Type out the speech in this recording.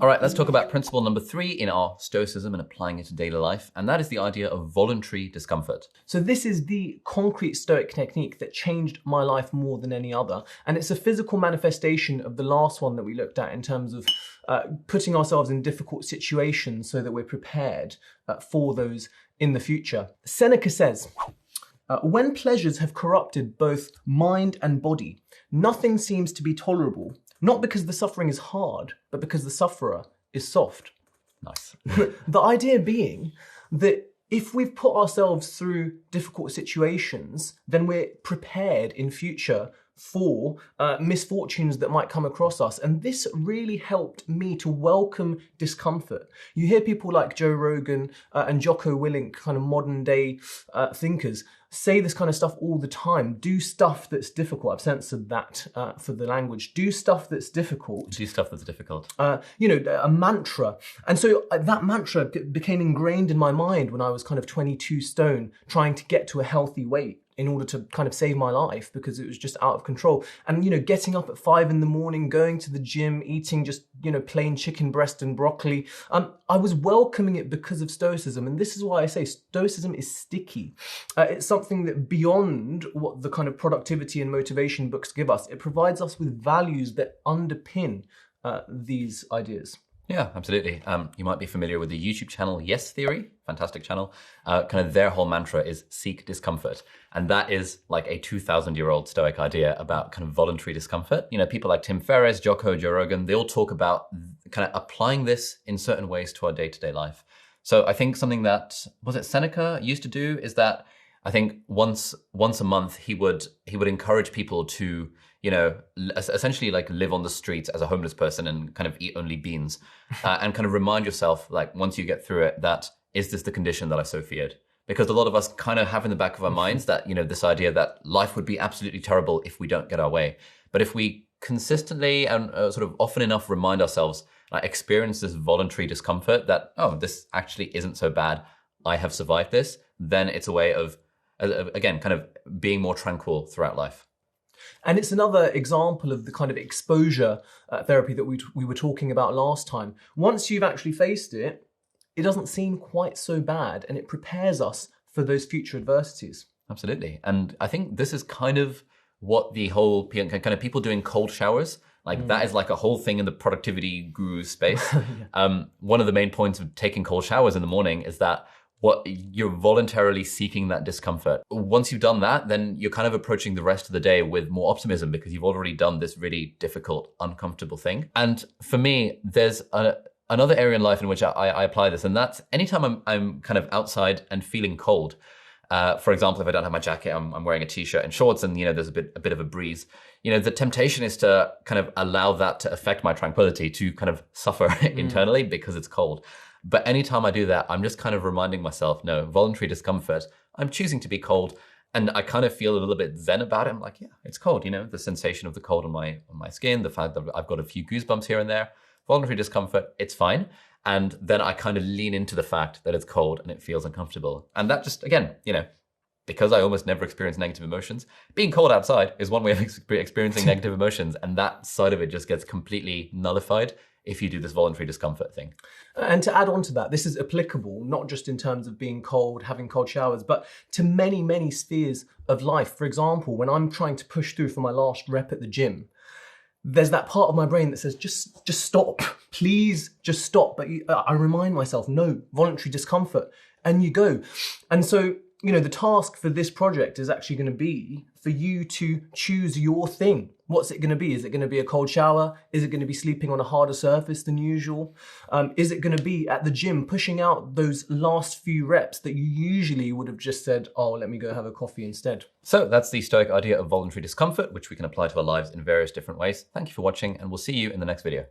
All right, let's talk about principle number 3 in our Stoicism and applying it to daily life, and that is the idea of voluntary discomfort. So this is the concrete Stoic technique that changed my life more than any other, and it's a physical manifestation of the last one that we looked at in terms of putting ourselves in difficult situations so that we're prepared for those in the future. Seneca says, when pleasures have corrupted both mind and body, nothing seems to be tolerable, not because the suffering is hard, but because the sufferer is soft. Nice. The idea being that if we've put ourselves through difficult situations, then we're prepared in future for misfortunes that might come across us. And this really helped me to welcome discomfort. You hear people like Joe Rogan and Jocko Willink, kind of modern day thinkers, say this kind of stuff all the time. Do stuff that's difficult. I've censored that for the language. Do stuff that's difficult. Do stuff that's difficult. A mantra. And so that mantra became ingrained in my mind when I was kind of 22 stone, trying to get to a healthy weight in order to kind of save my life because it was just out of control. And, getting up at 5 a.m, going to the gym, eating just, plain chicken breast and broccoli. I was welcoming it because of Stoicism. And this is why I say Stoicism is sticky. It's something that beyond what the kind of productivity and motivation books give us, it provides us with values that underpin these ideas. Yeah, absolutely. You might be familiar with the YouTube channel Yes Theory, fantastic channel. Kind of their whole mantra is seek discomfort. And that is like a 2,000-year-old Stoic idea about kind of voluntary discomfort. People like Tim Ferriss, Jocko, Joe Rogan, they all talk about kind of applying this in certain ways to our day-to-day life. So I think something that, was it Seneca used to do, is that I think once a month he would encourage people to, essentially like live on the streets as a homeless person and kind of eat only beans, and kind of remind yourself, like once you get through it, that is this the condition that I so feared? Because a lot of us kind of have in the back of our minds that, this idea that life would be absolutely terrible if we don't get our way. But if we consistently and sort of often enough remind ourselves, experience this voluntary discomfort that, oh, this actually isn't so bad, I have survived this, then it's a way of, again, kind of being more tranquil throughout life. And it's another example of the kind of exposure therapy that we were talking about last time. Once you've actually faced it, it doesn't seem quite so bad, and it prepares us for those future adversities. Absolutely. And I think this is kind of what the whole kind of people doing cold showers, that is like a whole thing in the productivity guru space. Yeah. One of the main points of taking cold showers in the morning is that you're voluntarily seeking that discomfort. Once you've done that, then you're kind of approaching the rest of the day with more optimism because you've already done this really difficult, uncomfortable thing. And for me, there's another area in life in which I apply this, and that's anytime I'm kind of outside and feeling cold. For example, if I don't have my jacket, I'm wearing a t-shirt and shorts, and there's a bit of a breeze. The temptation is to kind of allow that to affect my tranquility, to kind of suffer internally because it's cold. But anytime I do that, I'm just kind of reminding myself, no, voluntary discomfort, I'm choosing to be cold. And I kind of feel a little bit zen about it. I'm like, yeah, it's cold, the sensation of the cold on my skin, the fact that I've got a few goosebumps here and there. Voluntary discomfort, it's fine. And then I kind of lean into the fact that it's cold and it feels uncomfortable. And that just, again, because I almost never experience negative emotions, being cold outside is one way of experiencing negative emotions. And that side of it just gets completely nullified if you do this voluntary discomfort thing. And to add on to that, this is applicable not just in terms of being cold, having cold showers, but to many, many spheres of life. For example, when I'm trying to push through for my last rep at the gym, there's that part of my brain that says, just stop, please just stop. But I remind myself, no, voluntary discomfort, and you go. And so, the task for this project is actually going to be for you to choose your thing. What's it going to be? Is it going to be a cold shower? Is it going to be sleeping on a harder surface than usual? Is it going to be at the gym pushing out those last few reps that you usually would have just said, oh, let me go have a coffee instead? So that's the Stoic idea of voluntary discomfort, which we can apply to our lives in various different ways. Thank you for watching, and we'll see you in the next video.